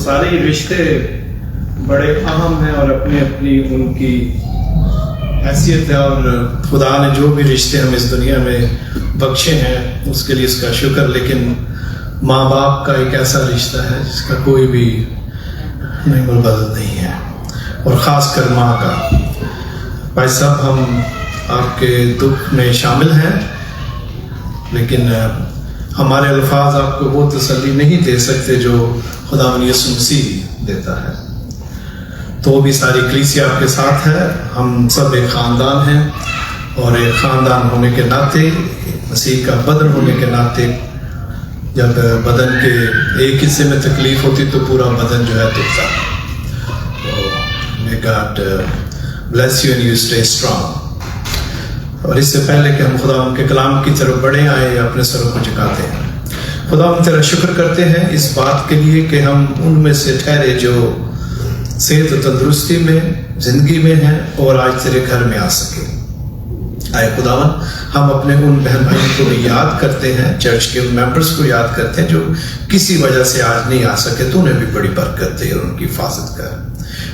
سارے ہی رشتے بڑے اہم ہیں اور اپنی اپنی ان کی حیثیت ہے، اور خدا نے جو بھی رشتے ہم اس دنیا میں بخشے ہیں اس کے لیے اس کا شکر. لیکن ماں باپ کا ایک ایسا رشتہ ہے جس کا کوئی بھی بدل نہیں ہے، اور خاص کر ماں کا. بھائی صاحب، ہم آپ کے دکھ میں شامل ہیں، لیکن ہمارے الفاظ آپ کو وہ تسلی نہیں دے سکتے جو خداوند یسوع مسیح دیتا ہے. تو وہ بھی ساری کلیسیا آپ کے ساتھ ہے. ہم سب ایک خاندان ہیں، اور ایک خاندان ہونے کے ناطے، مسیح کا بدن ہونے کے ناطے، جب بدن کے ایک حصے میں تکلیف ہوتی تو پورا بدن جو ہے دکھتا. May God bless you and you stay strong. اور اس سے پہلے کہ ہم خدا ان کے کلام کی طرف بڑھیں، آئے اپنے سروں کو جھکاتے ہیں. خدا ہم تیرا شکر کرتے ہیں اس بات کے لیے کہ ہم ان میں سے ٹھہرے جو صحت و تندرستی میں، زندگی میں ہیں، اور آج تیرے گھر میں آ سکے. آئے خداوند، ہم اپنے ان بہن بھائیوں کو بھی یاد کرتے ہیں، چرچ کے ان ممبرز کو یاد کرتے ہیں جو کسی وجہ سے آج نہیں آ سکے. تو انہیں بھی بڑی برکت دے اور ان کی حفاظت کر.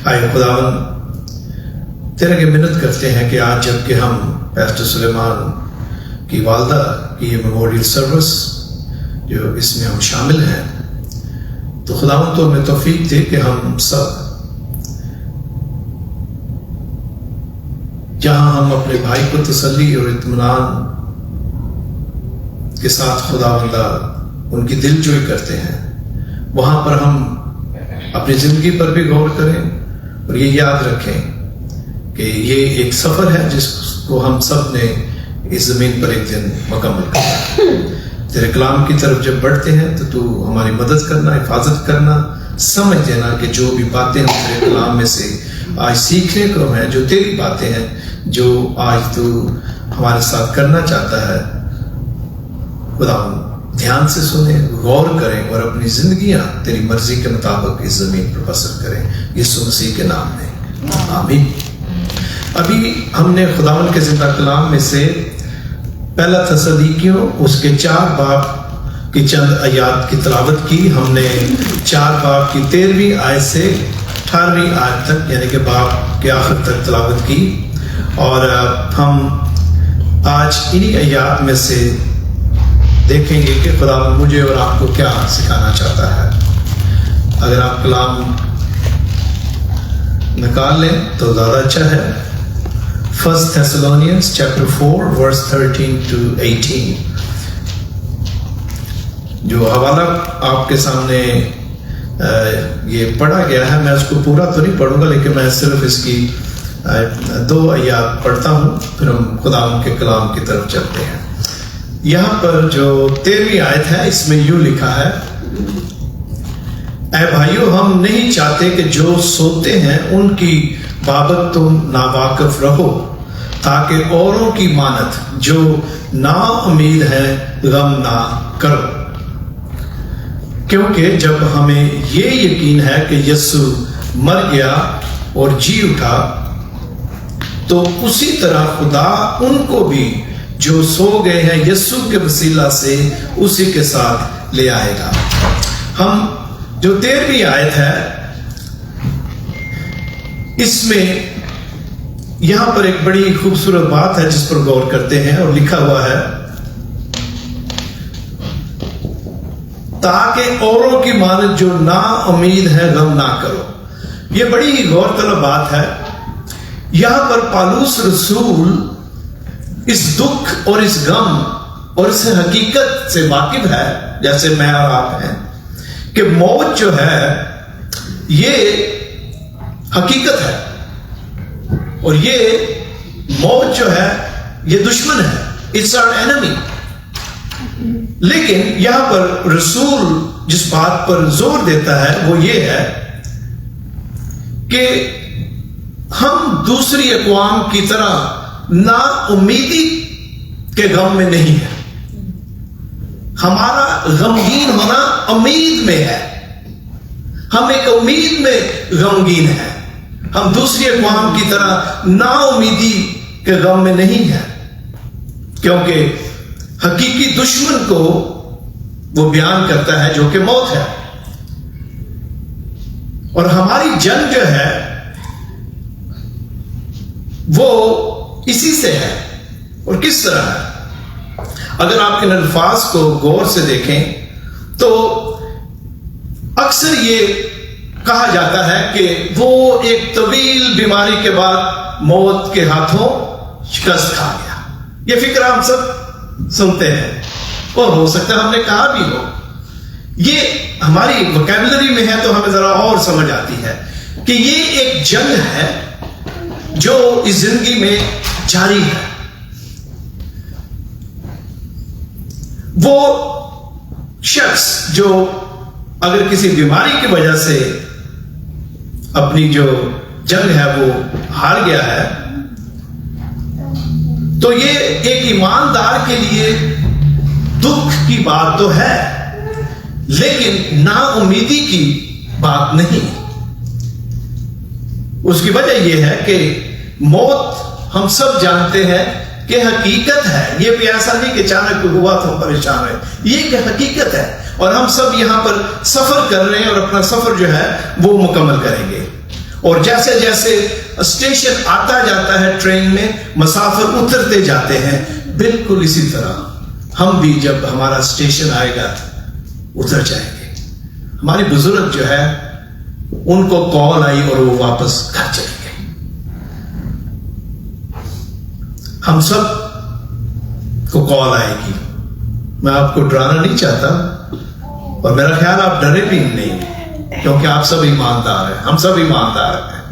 آئے خداوند، تیرے کے منت کرتے ہیں کہ آج جب کہ ہم پیسٹر سلیمان کی والدہ کی یہ میموریل سروس جو اس میں ہم شامل ہیں، تو خداوند تو ہمیں توفیق دے کہ ہم سب جہاں ہم اپنے بھائی کو تسلی اور اطمینان کے ساتھ خداوندہ ان کی دل جوئی کرتے ہیں، وہاں پر ہم اپنی زندگی پر بھی غور کریں اور یہ یاد رکھیں کہ یہ ایک سفر ہے جس کو ہم سب نے اس زمین پر ایک دن مکمل کرنا. تیرے کلام کی طرف جب بڑھتے ہیں تو ہماری مدد کرنا، حفاظت کرنا، سمجھ دینا کہ جو بھی باتیں ہم تیرے کلام میں سے آج سیکھنے کو ہیں، جو تیری باتیں ہیں، جو آج تو ہمارے ساتھ کرنا چاہتا ہے، خدا دھیان سے سنیں، غور کریں اور اپنی زندگیاں تیری مرضی کے مطابق اس زمین پر بسر کریں، یسوع مسیح کے نام میں آمین. ابھی ہم نے خداوند کے زندہ کلام میں سے پہلا تسالونیکیوں اس کے 4 باب کی چند آیات کی تلاوت کی. ہم نے 4 باب کی 13ویں آیت سے 18ویں آیت تک، یعنی کہ باب کے آخر تک تلاوت کی، اور ہم آج انہی آیات میں سے دیکھیں گے کہ خدا مجھے اور آپ کو کیا سکھانا چاہتا ہے. اگر آپ کلام نکال لیں تو زیادہ اچھا ہے. 1 Thessalonians chapter 4 verse 13 to 18 جو حوالہ آپ کے سامنے یہ پڑھا گیا ہے. میں اس کو پورا تو نہیں پڑھوں گا، لیکن میں صرف اس کی 2 آیات پڑھتا ہوں، پھر ہم خدا کے کلام کی طرف چلتے ہیں. یہاں پر جو 13ویں آیت ہے اس میں یوں لکھا ہے: اے بھائیو، ہم نہیں چاہتے کہ جو سوتے ہیں ان کی بابت تم ناواقف رہو، تاکہ اوروں کی مانت جو نا امید ہے غم نہ کرو. کیونکہ جب ہمیں یہ یقین ہے کہ یسوع مر گیا اور جی اٹھا، تو اسی طرح خدا ان کو بھی جو سو گئے ہیں یسوع کے وسیلہ سے اسی کے ساتھ لے آئے گا. ہم جو 13ویں آیت ہے اس میں یہاں پر ایک بڑی خوبصورت بات ہے جس پر غور کرتے ہیں، اور لکھا ہوا ہے: تاکہ اوروں کی مانت جو نا امید ہے غم نہ کرو. یہ بڑی ہی غور طلب بات ہے. یہاں پر پالوس رسول اس دکھ اور اس غم اور اس حقیقت سے واقف ہے، جیسے میں اور آپ ہیں، کہ موت جو ہے یہ حقیقت ہے، اور یہ موت جو ہے یہ دشمن ہے. It's our enemy. لیکن یہاں پر رسول جس بات پر زور دیتا ہے وہ یہ ہے کہ ہم دوسری اقوام کی طرح نا امیدی کے غم میں نہیں ہیں. ہمارا غمگین ہونا امید میں ہے. ہم ایک امید میں غمگین ہیں. ہم دوسری اقوام کی طرح نا امیدی کے غم میں نہیں ہیں، کیونکہ حقیقی دشمن کو وہ بیان کرتا ہے جو کہ موت ہے. اور ہماری جنگ جو ہے وہ اسی سے ہے. اور کس طرح ہے؟ اگر آپ ان الفاظ کو غور سے دیکھیں تو اکثر یہ کہا جاتا ہے کہ وہ ایک طویل بیماری کے بعد موت کے ہاتھوں شکست کھا گیا. یہ فکر ہم سب سنتے ہیں اور ہو سکتا ہے ہم نے کہا بھی ہو. یہ ہماری وکیبلری میں ہے تو ہمیں ذرا اور سمجھ آتی ہے کہ یہ ایک جنگ ہے جو اس زندگی میں جاری ہے. وہ شخص جو اگر کسی بیماری کی وجہ سے اپنی جو جنگ ہے وہ ہار گیا ہے تو یہ ایک ایماندار کے لیے دکھ کی بات تو ہے لیکن نا امیدی کی بات نہیں. اس کی وجہ یہ ہے کہ موت ہم سب جانتے ہیں کہ حقیقت ہے. یہ بھی ایسا نہیں کہ اچانک ہوا تو پریشان ہے. یہ کہ حقیقت ہے اور ہم سب یہاں پر سفر کر رہے ہیں اور اپنا سفر جو ہے وہ مکمل کریں گے. اور جیسے جیسے اسٹیشن آتا جاتا ہے ٹرین میں مسافر اترتے جاتے ہیں. بالکل اسی طرح ہم بھی جب ہمارا اسٹیشن آئے گا اتر جائیں گے. ہماری بزرگ جو ہے ان کو کال آئی اور وہ واپس گھر چلے گئے. ہم سب کو کال آئے گی. میں آپ کو ڈرانا نہیں چاہتا اور میرا خیال آپ ڈرے بھی نہیں کیونکہ آپ سب ایماندار ہیں. ہم سب ایماندار ہیں.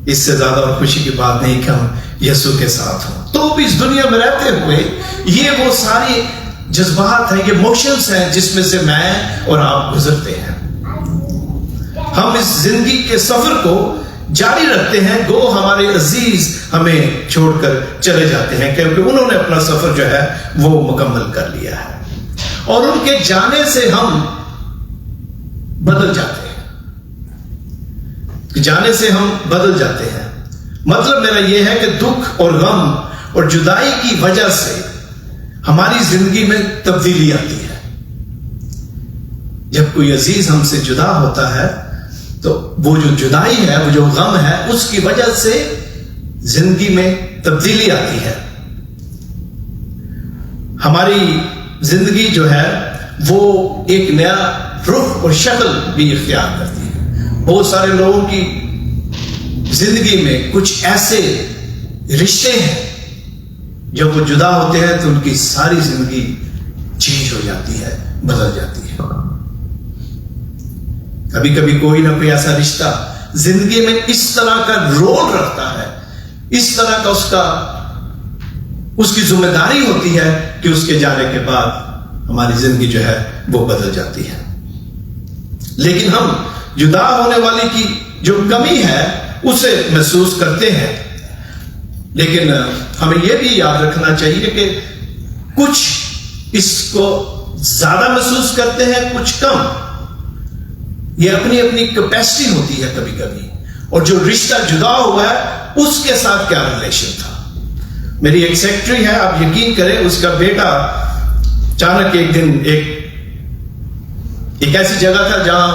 اس سے زیادہ اور خوشی کی بات نہیں کہ ہم یسوع کے ساتھ ہوں. تو بھی اس دنیا میں رہتے ہوئے یہ وہ ساری جذبات ہیں, یہ موشنز ہیں جس میں سے میں اور آپ گزرتے ہیں. ہم اس زندگی کے سفر کو جاری رکھتے ہیں. گو ہمارے عزیز ہمیں چھوڑ کر چلے جاتے ہیں کیونکہ انہوں نے اپنا سفر جو ہے وہ مکمل کر لیا ہے اور ان کے جانے سے ہم بدل جاتے ہیں. جانے سے ہم بدل جاتے ہیں. مطلب میرا یہ ہے کہ دکھ اور غم اور جدائی کی وجہ سے ہماری زندگی میں تبدیلی آتی ہے. جب کوئی عزیز ہم سے جدا ہوتا ہے تو وہ جو جدائی ہے, وہ جو غم ہے, اس کی وجہ سے زندگی میں تبدیلی آتی ہے. ہماری زندگی جو ہے وہ ایک نیا رخ اور شکل بھی اختیار کرتی ہے. بہت سارے لوگوں کی زندگی میں کچھ ایسے رشتے ہیں جب وہ جدا ہوتے ہیں تو ان کی ساری زندگی چینج ہو جاتی ہے, بدل جاتی ہے. کبھی کبھی کوئی نہ کوئی ایسا رشتہ زندگی میں اس طرح کا رول رکھتا ہے, اس طرح کا اس کی ذمہ داری ہوتی ہے کہ اس کے جانے کے بعد ہماری زندگی جو ہے وہ بدل جاتی ہے. لیکن ہم جدا ہونے والی کی جو کمی ہے اسے محسوس کرتے ہیں. لیکن ہمیں یہ بھی یاد رکھنا چاہیے کہ کچھ اس کو زیادہ محسوس کرتے ہیں, کچھ کم. یہ اپنی اپنی کیپیسٹی ہوتی ہے کبھی کبھی. اور جو رشتہ جدا ہوا ہے اس کے ساتھ کیا ریلیشن تھا. میری ایک سیکرٹری ہے, آپ یقین کریں, اس کا بیٹا اچانک ایک دن ایک ایسی جگہ تھا جہاں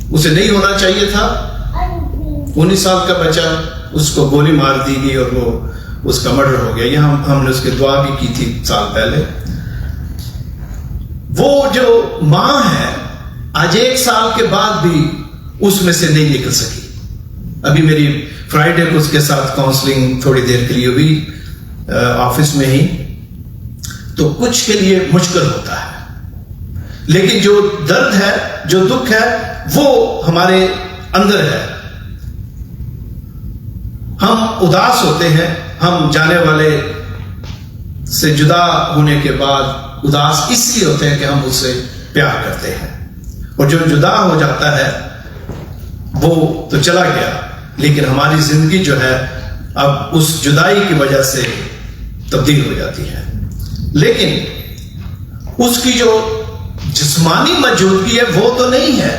اسے نہیں ہونا چاہیے تھا. 19 سال کا بچہ, اس کو گولی مار دی گئی اور وہ اس کا مرڈر ہو گیا. یہاں ہم نے اس کی دعا بھی کی تھی سال پہلے. وہ جو ماں ہے آج 1 سال کے بعد بھی اس میں سے نہیں نکل سکی. ابھی میری فرائیڈے کو اس کے ساتھ کاؤنسلنگ تھوڑی دیر کے لیے ہوئی آفس میں ہی. تو کچھ کے لیے مشکل ہوتا ہے لیکن جو درد ہے, جو دکھ ہے, وہ ہمارے اندر ہے. ہم اداس ہوتے ہیں. ہم جانے والے سے جدا ہونے کے بعد اداس اس لیے ہوتے ہیں کہ ہم اس سے پیار کرتے ہیں. اور جو جدا ہو جاتا ہے وہ تو چلا گیا, لیکن ہماری زندگی جو ہے اب اس جدائی کی وجہ سے تبدیل ہو جاتی ہے. لیکن اس کی جو جسمانی موجودگی ہے وہ تو نہیں ہے,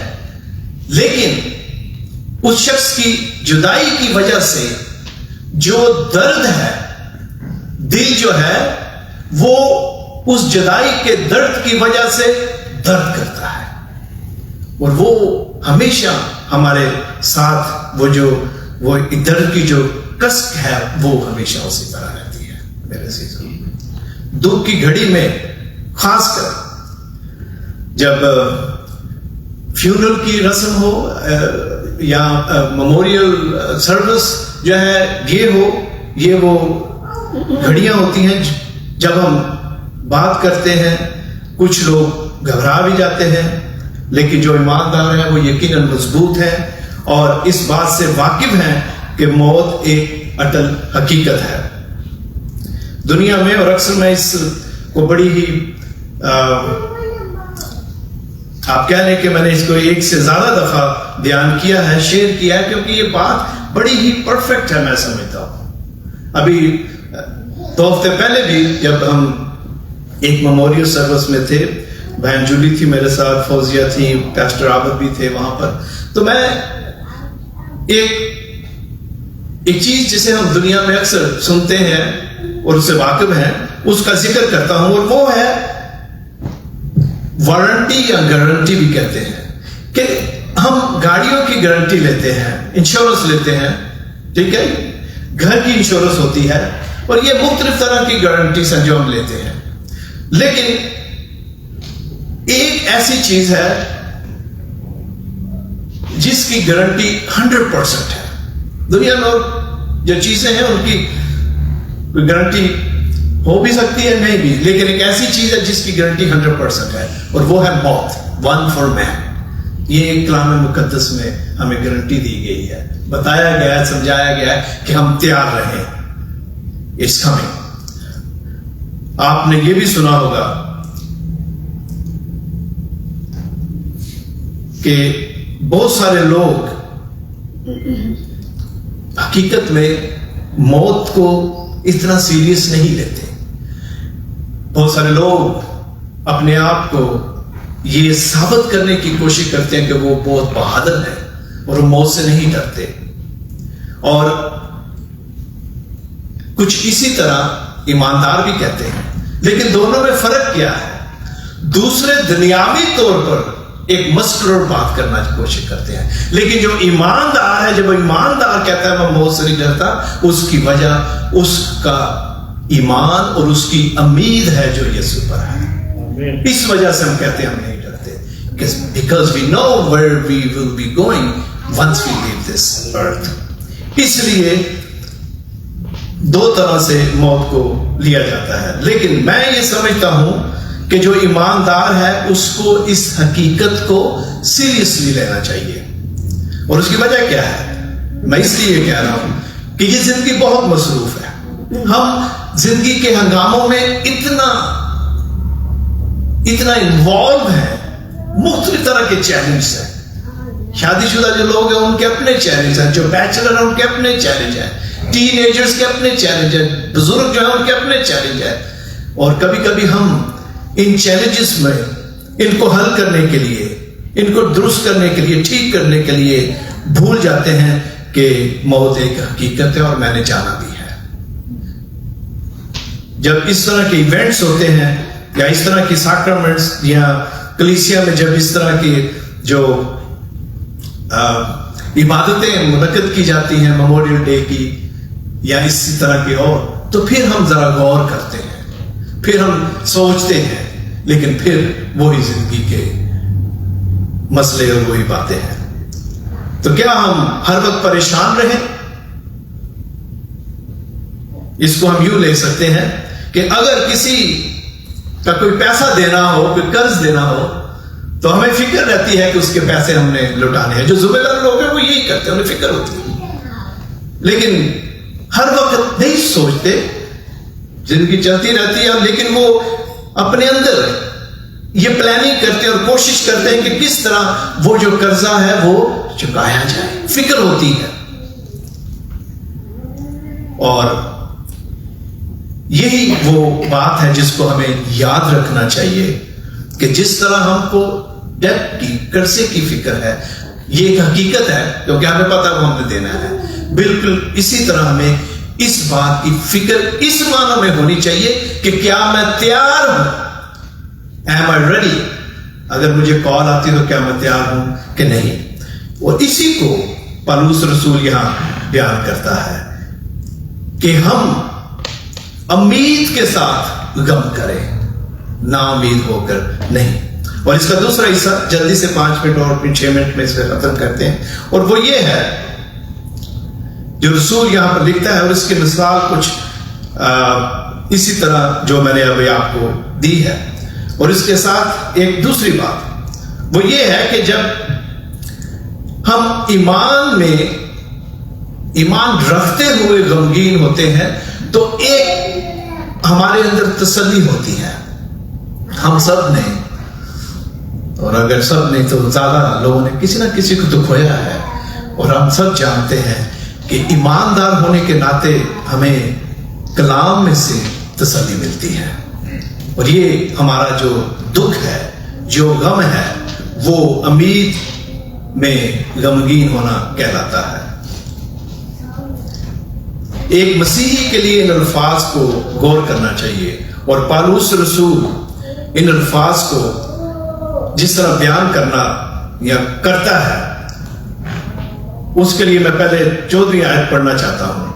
لیکن اس شخص کی جدائی کی وجہ سے جو درد ہے, دل جو ہے وہ اس جدائی کے درد کی وجہ سے درد کرتا ہے. اور وہ ہمیشہ ہمارے ساتھ وہ درد کی جو کسک ہے وہ ہمیشہ اسی طرح رہتی ہے. میرے عزیزو، دکھ کی گھڑی میں خاص کر جب فیونرل کی رسم ہو یا میموریل سروس جو ہے یہ وہ گھڑیاں ہوتی ہیں جب ہم بات کرتے ہیں. کچھ لوگ گھبرا بھی جاتے ہیں، لیکن جو ایماندار ہیں وہ یقیناً مضبوط ہیں اور اس بات سے واقف ہیں کہ موت ایک اٹل حقیقت ہے دنیا میں. اور اکثر میں اس کو بڑی ہی آپ کہہ لیں کہ میں نے اس کو ایک سے زیادہ دفعہ بیان کیا ہے، شیئر کیا ہے، کیونکہ یہ بات بڑی ہی پرفیکٹ ہے میں سمجھتا ہوں. ابھی 2 ہفتے پہلے بھی جب ہم ایک میموریل سروس میں تھے، بہن جولی تھی میرے ساتھ، فوزیہ تھی، پاسٹر عابد بھی تھے وہاں پر، تو میں ایک چیز جسے ہم دنیا میں اکثر سنتے ہیں اور اس سے واقف ہیں اس کا ذکر کرتا ہوں، اور وہ ہے وارنٹی یا گارنٹی بھی کہتے ہیں کہ ہم گاڑیوں کی گارنٹی لیتے ہیں، انشورنس لیتے ہیں، ٹھیک ہے، گھر کی انشورنس ہوتی ہے، اور یہ مختلف طرح کی گارنٹیز ہیں جو ہم لیتے ہیں. لیکن ایک ایسی چیز ہے جس کی گارنٹی 100% ہے. دنیا میں جو چیزیں ہیں ان کی گارنٹی ہو بھی سکتی ہے، نہیں بھی، لیکن ایک ایسی چیز ہے جس کی گارنٹی 100% ہے، اور وہ ہے موت. ون فار مین. یہ کلام مقدس میں ہمیں گارنٹی دی گئی ہے، بتایا گیا ہے، سمجھایا گیا ہے کہ ہم تیار رہیں. It's coming. آپ نے یہ بھی سنا ہوگا کہ بہت سارے لوگ حقیقت میں موت کو اتنا سیریس نہیں لیتے. بہت سارے لوگ اپنے آپ کو یہ ثابت کرنے کی کوشش کرتے ہیں کہ وہ بہت بہادر ہیں اور وہ موت سے نہیں ڈرتے، اور کچھ اسی طرح ایماندار بھی کہتے ہیں. لیکن دونوں میں فرق کیا ہے؟ دوسرے دنیاوی طور پر ایک مسکولر بات کرنا کی کوشش کرتے ہیں، لیکن جو ایماندار ہے، جب ایماندار کہتا ہے میں موت سے نہیں ڈرتا، اس کی وجہ اس کا ایمان اور اس کی امید ہے جو یسوع پر ہے. اس وجہ سے ہم کہتے ہیں ہم نہیں ڈرتے، because we know where we will be going once we leave this earth. اس لیے دو طرح سے موت کو لیا جاتا ہے. لیکن میں یہ سمجھتا ہوں کہ جو ایماندار ہے اس کو اس حقیقت کو سیریسلی لینا چاہیے. اور اس کی وجہ کیا ہے؟ میں اس لیے کہہ رہا ہوں کہ یہ زندگی بہت مصروف ہے. ہم زندگی کے ہنگاموں میں اتنا انوالو ہیں، مختلف طرح کے چیلنج ہیں. شادی شدہ جو لوگ ہیں ان کے اپنے چیلنج ہیں، جو بیچلر ہیں ان کے اپنے چیلنج ہیں، ٹین ایجرز کے اپنے چیلنج ہیں، بزرگ جو ہیں ان کے اپنے چیلنج ہیں. اور کبھی کبھی ہم ان چیلنجز میں ان کو حل کرنے کے لیے، ان کو درست کرنے کے لیے، ٹھیک کرنے کے لیے بھول جاتے ہیں کہ موت ایک حقیقت ہے اور میں نے جانا بھی ہے. جب اس طرح کے ایونٹس ہوتے ہیں یا اس طرح کی سیکرمنٹس یا کلیسیا میں جب اس طرح کی جو عبادتیں منعقد کی جاتی ہیں میموریل ڈے کی یا اسی طرح کی اور، تو پھر ہم ذرا غور کرتے ہیں، پھر ہم سوچتے ہیں، لیکن پھر وہی زندگی کے مسئلے اور وہی باتیں ہیں. تو کیا ہم ہر وقت پریشان رہیں؟ اس کو ہم یوں لے سکتے ہیں کہ اگر کسی کا کوئی پیسہ دینا ہو، کوئی قرض دینا ہو، تو ہمیں فکر رہتی ہے کہ اس کے پیسے ہم نے لوٹانے ہیں. جو ذمہ دار لوگ ہیں وہ یہی کرتے ہیں، انہیں فکر ہوتی ہے. لیکن ہر وقت نہیں سوچتے، زندگی چلتی رہتی ہے، لیکن وہ اپنے اندر یہ پلاننگ کرتے ہیں اور کوشش کرتے ہیں کہ کس طرح وہ جو قرضہ ہے وہ چکایا جائے. فکر ہوتی ہے. اور یہی وہ بات ہے جس کو ہمیں یاد رکھنا چاہیے کہ جس طرح ہم کو ڈیٹ کی، قرضے کی فکر ہے، یہ ایک حقیقت ہے کیونکہ ہمیں پتہ ہے وہ ہم نے دینا ہے. بالکل اسی طرح ہمیں اس بات کی فکر اس معنی میں ہونی چاہیے کہ کیا میں تیار ہوں. Am I ready? اگر مجھے کال آتی تو کیا میں تیار ہوں کہ نہیں. اور اسی کو پالوس رسول یہاں بیان کرتا ہے کہ ہم امید کے ساتھ غم کریں, نا امید ہو کر نہیں. اور اس کا دوسرا حصہ جلدی سے 5 منٹ اور 6 منٹ میں اس پہ ختم کرتے ہیں, اور وہ یہ ہے جو رسول یہاں پر لکھتا ہے, اور اس کی مثال کچھ اسی طرح جو میں نے ابھی آپ کو دی ہے. اور اس کے ساتھ ایک دوسری بات وہ یہ ہے کہ جب ہم ایمان رکھتے ہوئے غمگین ہوتے ہیں تو ایک ہمارے اندر تسلی ہوتی ہے. ہم سب نے, اور اگر سب نہیں تو زیادہ لوگوں نے کسی نہ کسی کو تو کھویا ہے, اور ہم سب جانتے ہیں کہ ایماندار ہونے کے ناطے ہمیں کلام میں سے تسلی ملتی ہے. اور یہ ہمارا جو دکھ ہے, جو غم ہے, وہ امید میں غمگین ہونا کہلاتا ہے. ایک مسیحی کے لیے ان الفاظ کو غور کرنا چاہیے, اور پالوس رسول ان الفاظ کو جس طرح بیان کرنا یا کرتا ہے, اس کے لیے میں پہلے 14ویں آیت پڑھنا چاہتا ہوں,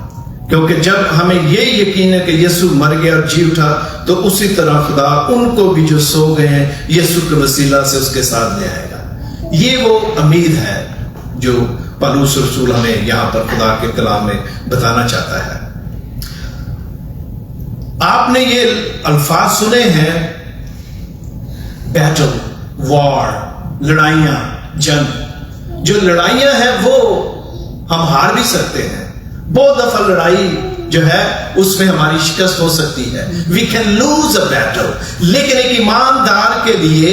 کیونکہ جب ہمیں یہ یقین ہے کہ یسوع مر گیا اور جی اٹھا, تو اسی طرح خدا ان کو بھی جو سو گئے ہیں یسوع کے وسیلہ سے اس کے ساتھ لے آئے گا. یہ وہ امید ہے جو پالوس رسول ہمیں یہاں پر خدا کے کلام میں بتانا چاہتا ہے. آپ نے یہ الفاظ سنے ہیں, بیٹل, وار, لڑائیاں, جنگ. جو لڑائیاں ہیں وہ ہم ہار بھی سکتے ہیں. بہت دفعہ لڑائی جو ہے اس میں ہماری شکست ہو سکتی ہے. We can lose a battle. لیکن ایک ایماندار کے لیے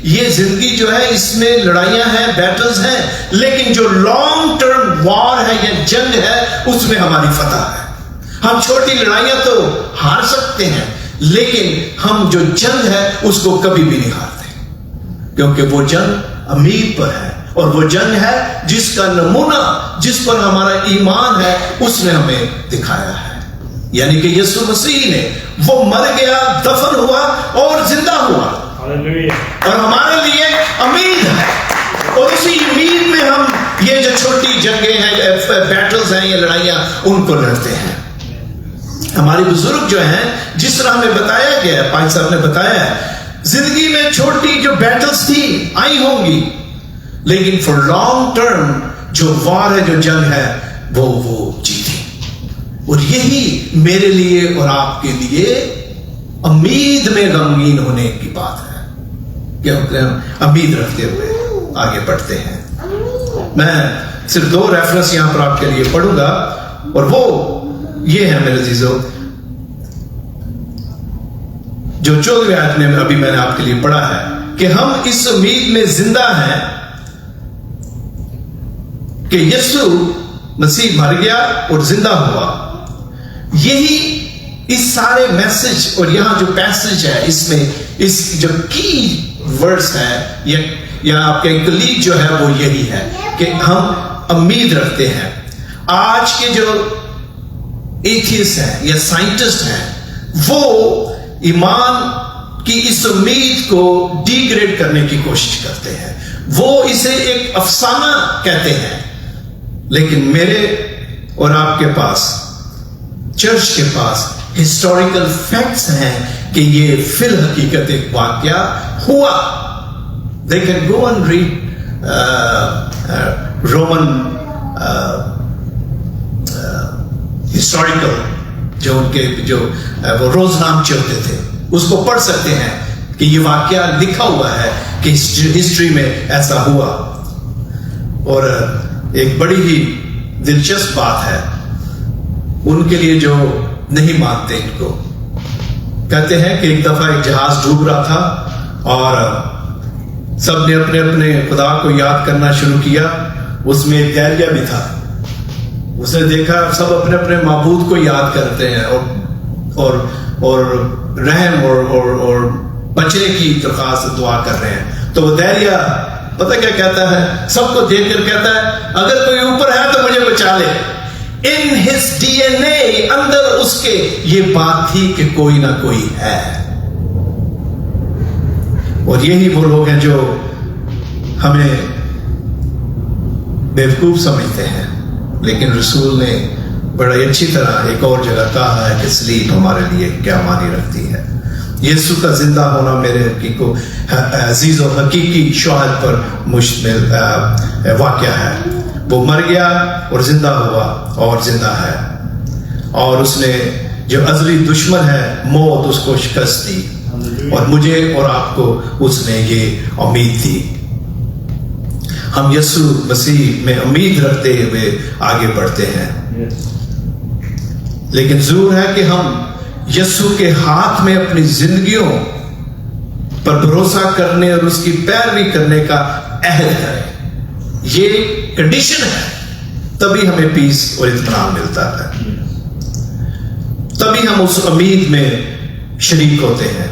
یہ زندگی جو ہے اس میں لڑائیاں ہیں, بیٹلز ہیں, لیکن جو لانگ ٹرم وار ہے یا جنگ ہے اس میں ہماری فتح ہے. ہم چھوٹی لڑائیاں تو ہار سکتے ہیں, لیکن ہم جو جنگ ہے اس کو کبھی بھی نہیں ہارتے, کیونکہ وہ جنگ امید پر ہے, اور وہ جنگ ہے جس کا نمونہ, جس پر ہمارا ایمان ہے, اس نے ہمیں دکھایا ہے. یعنی کہ یسوع مسیح نے, وہ مر گیا, دفن ہوا اور زندہ ہوا, اور ہمارے لیے امید ہے. اور اسی امید میں ہم یہ جو چھوٹی جنگیں ہیں, بیٹلز ہیں یا لڑائیاں, ان کو لڑتے ہیں. ہمارے بزرگ جو ہیں, جس طرح ہمیں بتایا گیا ہے, پانچ صاحب نے بتایا ہے, زندگی میں چھوٹی جو بیٹلز تھی آئی ہوں گی, لیکن فار لانگ ٹرم جو وار ہے, جو جنگ ہے, وہ جیتی. اور یہی میرے لیے اور آپ کے لیے امید میں غمگین ہونے کی بات ہے, کہ ہم امید رکھتے ہوئے آگے بڑھتے ہیں. میں صرف 2 ریفرنس یہاں پر آپ کے لیے پڑھوں گا, اور وہ یہ ہے میرے عزیزو, جو 14ویں آیت میں ابھی میں نے آپ کے لیے پڑھا ہے, کہ ہم اس امید میں زندہ ہیں کہ یسوع مسیح مر گیا اور زندہ ہوا. یہی اس سارے میسج, اور یہاں جو پیسج ہے اس میں, اس جو کی ورڈز ہے یا آپ کے کلیگ جو ہے, وہ یہی ہے کہ ہم امید رکھتے ہیں. آج کے جو ایتھیسٹ ہیں یا سائنٹسٹ ہیں, وہ ایمان کی اس امید کو ڈیگریڈ کرنے کی کوشش کرتے ہیں. وہ اسے ایک افسانہ کہتے ہیں, لیکن میرے اور آپ کے پاس, چرچ کے پاس ہسٹوریکل فیکٹس ہیں کہ یہ فی الحقیقت ایک واقعہ ہوا. They can go and read Roman historical جو ان کے جو وہ روزنامچے ہوتے تھے, اس کو پڑھ سکتے ہیں کہ یہ واقعہ لکھا ہوا ہے کہ ہسٹری میں ایسا ہوا. اور ایک بڑی ہی دلچسپ بات ہے ان کے لیے جو نہیں مانتے, ان کو کہتے ہیں کہ ایک دفعہ ایک جہاز ڈوب رہا تھا اور سب نے اپنے اپنے خدا کو یاد کرنا شروع کیا. اس میں ایک دہلیہ بھی تھا. اس نے دیکھا سب اپنے اپنے معبود کو یاد کرتے ہیں اور رحم اور بچنے کی درخواست دعا کر رہے ہیں. تو وہ دہلیہ پتہ کیا کہتا ہے, سب کو دیکھ کر کہتا ہے, اگر کوئی اوپر ہے تو مجھے بچا لے. ان ہز DNA, اندر اس کے یہ بات تھی کہ کوئی نہ کوئی ہے. اور یہی وہ لوگ ہیں جو ہمیں بیوقوف سمجھتے ہیں، لیکن رسول نے بڑی اچھی طرح ایک اور جگہ کہا ہے کہ سلیپ ہمارے لیے کیا معنی رکھتی ہے۔ یسوع کا زندہ ہونا میرے کو عزیز و حقیقی شہادت پر مشتمل واقعہ ہے۔ وہ مر گیا اور زندہ ہوا اور زندہ ہے، اور اس نے جو ازلی دشمن ہے موت، اس کو شکست دی، اور مجھے اور آپ کو اس نے یہ امید دی۔ ہم یسوع مسیح میں امید رکھتے ہوئے آگے بڑھتے ہیں، لیکن ضرور ہے کہ ہم یسوع کے ہاتھ میں اپنی زندگیوں پر بھروسہ کرنے اور اس کی پیروی کرنے کا عہد کریں۔ یہ کنڈیشن ہے، تبھی ہمیں پیس اور اطمینان ملتا ہے، تبھی ہم اس امید میں شریک ہوتے ہیں۔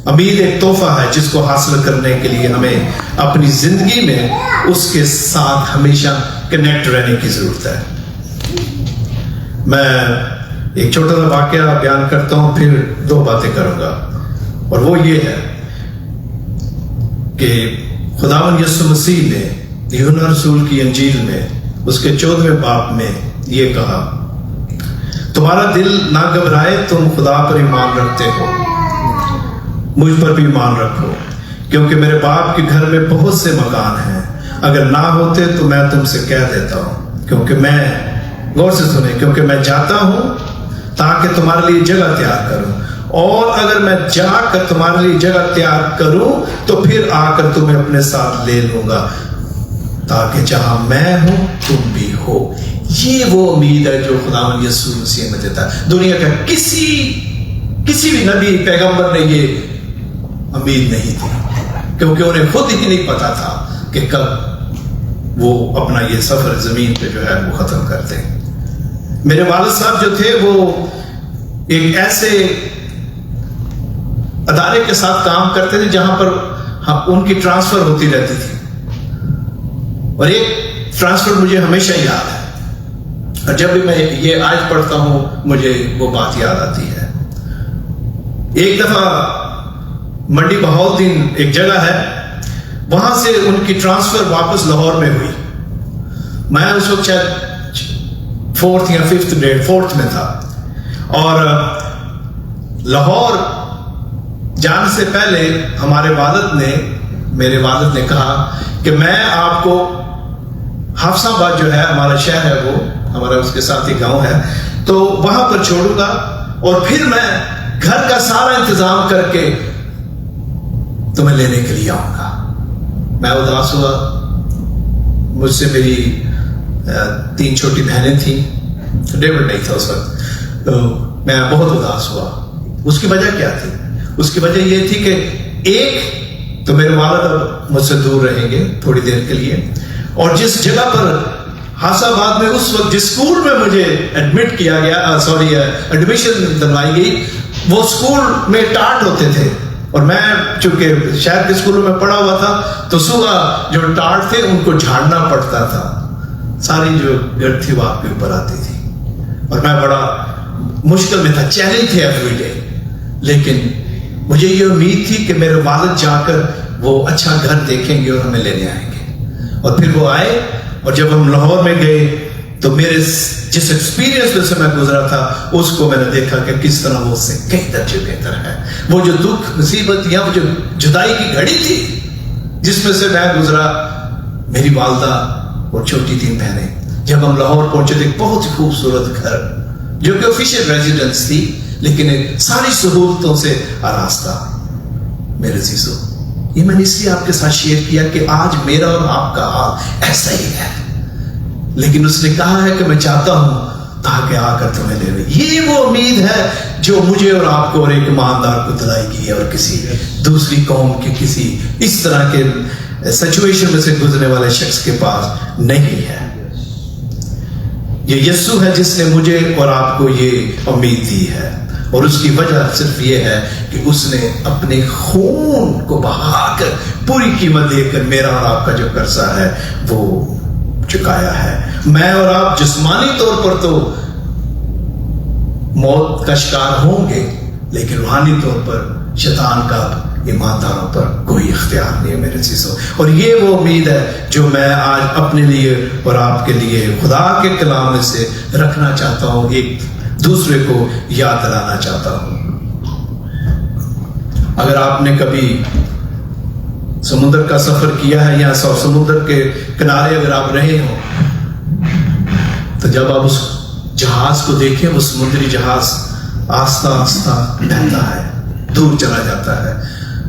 امید ایک تحفہ ہے جس کو حاصل کرنے کے لیے ہمیں اپنی زندگی میں اس کے ساتھ ہمیشہ کنیکٹ رہنے کی ضرورت ہے۔ میں ایک چھوٹا سا واقعہ بیان کرتا ہوں، پھر 2 باتیں کروں گا، اور وہ یہ ہے کہ خداوند یسوع مسیح نے یوحنا رسول کی انجیل میں اس کے 14ویں باب میں یہ کہا، تمہارا دل نہ گھبرائے، تم خدا پر ایمان رکھتے ہو، مجھ پر بھی ایمان رکھو، کیونکہ میرے باپ کے گھر میں بہت سے مکان ہیں، اگر نہ ہوتے تو میں تم سے کہہ دیتا ہوں، کیونکہ میں غور سے سنیں، کیونکہ میں جاتا ہوں تاکہ تمہارے لیے جگہ تیار کروں، اور اگر میں جا کر تمہارے لیے جگہ تیار کروں تو پھر آ کر تمہیں اپنے ساتھ لے لوں گا، تاکہ جہاں میں ہوں تم بھی ہو۔ یہ وہ امید ہے جو خداوند یسوع مسیح میں دیتا ہے۔ دنیا کا کسی بھی نبی پیغمبر نے یہ امید نہیں تھی، کیونکہ انہیں خود ہی نہیں پتا تھا کہ کب وہ اپنا یہ سفر زمین پہ جو ہے وہ ختم کرتے ہیں۔ میرے والد صاحب جو تھے وہ ایک ایسے ادارے کے ساتھ کام کرتے تھے جہاں پر ان کی ٹرانسفر ہوتی رہتی تھی، اور ایک ٹرانسفر مجھے ہمیشہ یاد ہے، اور جب بھی میں یہ آیت پڑھتا ہوں مجھے وہ بات یاد آتی ہے۔ ایک دفعہ منڈی بہاؤالدین ایک جگہ ہے، وہاں سے ان کی ٹرانسفر واپس لاہور میں ہوئی۔ میں اس وقت شاید 4th یا 5th گریڈ 4th میں تھا، اور لاہور جانے سے پہلے میرے والد نے کہا کہ میں آپ کو حافظ آباد جو ہے ہمارا شہر ہے، وہ ہمارا اس کے ساتھ ہی گاؤں ہے، تو وہاں پر چھوڑوں گا، اور پھر میں گھر کا سارا انتظام کر کے تمہیں لینے کے لیے آؤں گا۔ میں اداس ہوا، مجھ سے میری 3 چھوٹی بہنیں تھیں، ڈیوڈ نہیں تھا اس وقت، تو میں بہت اداس ہوا۔ اس کی وجہ کیا تھی؟ اس کی وجہ یہ تھی کہ ایک تو میرے والد اب مجھ سے دور رہیں گے تھوڑی دیر کے لیے، اور جس جگہ پر حافظ آباد میں اس وقت جس اسکول میں مجھے ایڈمٹ کیا گیا، ایڈمیشن دلوائی گئی، وہ اسکول میں ٹاٹ ہوتے تھے، اور میں چونکہ شہر کے اسکولوں میں پڑھا ہوا تھا تو صبح جو ٹاٹ تھے ان کو جھاڑنا پڑتا تھا، ساری جو گرد تھی وہ آپ کے اوپر آتی تھی، اور میں بڑا مشکل میں تھا، چیلنج تھے ایوری ڈے، لیکن مجھے یہ امید تھی کہ میرے والد جا کر وہ اچھا گھر دیکھیں گے اور ہمیں لینے آئیں گے۔ اور پھر وہ آئے، اور جب ہم لاہور میں گئے تو میرے جس ایکسپیرینس میں سے میں گزرا تھا اس کو میں نے دیکھا کہ کس طرح وہ اس سے کئی درجے بہتر ہے۔ وہ جو دکھ مصیبت یا وہ جو جدائی کی گھڑی تھی جس میں سے میں گزرا، میری والدہ اور چھوٹی 3 بہنیں، جب ہم لاہور پہنچے تو ایک بہت ہی خوبصورت گھر جو کہ آفیشیل ریزیڈنس تھی، لیکن ساری سہولتوں سے آراستہ۔ میرے عزیزو، یہ میں نے اس لیے آپ کے ساتھ شیئر کیا کہ آج میرا اور آپ کا حال ایسا ہی ہے، لیکن اس نے کہا ہے کہ میں چاہتا ہوں تاکہ آ کر تمہیں لے لے۔ یہ وہ امید ہے جو مجھے اور آپ کو اور ایک ایماندار کو دلائی گئی ہے، اور کسی دوسری قوم کے کسی اس طرح کے سچویشن میں سے گزرنے والے شخص کے پاس نہیں ہے۔ یہ یسوع ہے جس نے مجھے اور آپ کو یہ امید دی ہے، اور اس کی وجہ صرف یہ ہے کہ اس نے اپنے خون کو بہا کر پوری قیمت دے کر میرا اور آپ کا جو قرضہ ہے وہ چکایا ہے۔ میں اور آپ جسمانی طور پر تو موت کا شکار ہوں گے، لیکن روحانی طور پر شیطان کا ایمانداروں پر کوئی اختیار نہیں ہے میرے عزیزوں. اور یہ وہ امید ہے جو میں آج اپنے لیے اور آپ کے لیے خدا کے کلام میں سے رکھنا چاہتا ہوں, ایک دوسرے کو یاد دلانا چاہتا ہوں. اگر آپ نے کبھی سمندر کا سفر کیا ہے یا سمندر کے کنارے اگر آپ رہے ہوں, تو جب آپ اس جہاز کو دیکھیں, وہ سمندری جہاز آہستہ آہستہ بہتا ہے, دور چلا جاتا ہے.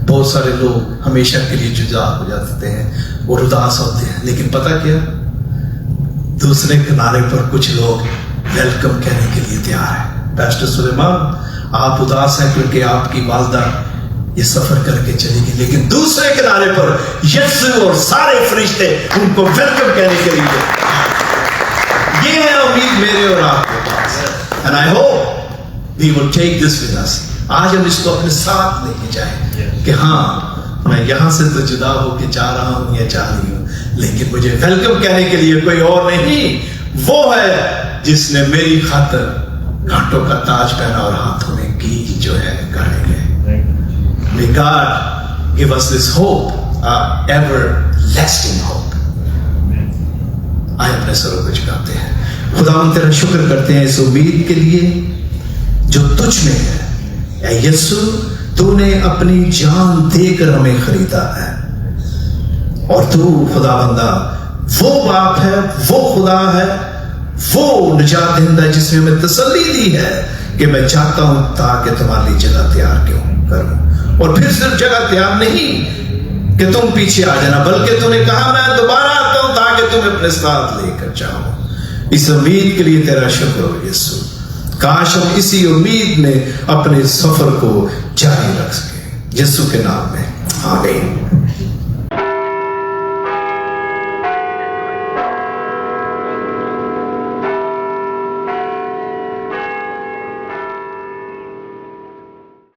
بہت سارے لوگ ہمیشہ کے لیے جدا ہو جاتے ہیں اور اداس ہوتے ہیں, لیکن پتہ کیا, دوسرے کنارے پر کچھ لوگ ویلکم کہنے کے لیے تیار ہیں. پاسٹر سلیمان, آپ اداس ہیں کیونکہ آپ کی والدہ یہ سفر کر کے چلی گئی, لیکن دوسرے کنارے پر یسوع اور سارے فرشتے ان کو ویلکم کہنے کے لیے. یہ ہے امید میرے اور آپ کے پاس. And I hope we will take this with us. آج ہم اس کو اپنے ساتھ لے کے جائیں کہ ہاں میں یہاں سے تو جدا ہو کے جا رہا ہوں یا جا رہی ہوں, لیکن مجھے ویلکم کہنے کے لیے کوئی اور نہیں, وہ ہے جس نے میری خاطر گھاٹوں کا تاج پہنا اور ہاتھوں میں کی جو ہے گاڑے گئے. May God give us this hope, everlasting hope. آئے اپنے سروں کو جھکاتے ہیں. خدا ہم تیرا شکر کرتے ہیں اس امید کے لیے جو تجھ میں ہے. اے یسوع, تو نے اپنی جان دے کر ہمیں خریدا ہے, اور تو خدا بندہ وہ باپ ہے, وہ خدا ہے, وہ نجات دہندہ ہے جس نے ہمیں تسلی دی ہے کہ میں چاہتا ہوں تاکہ تمہاری جگہ تیار کروں. اور پھر صرف جگہ تیار نہیں کہ تم پیچھے آ جانا, بلکہ تو نے کہا میں دوبارہ آتا ہوں تاکہ تم اپنے ساتھ لے کر جاؤ. اس امید کے لیے تیرا شکر ہو یسوع. کاش ہم اسی امید میں اپنے سفر کو جاری رکھ سکیں. یسوع کے نام میں آمین.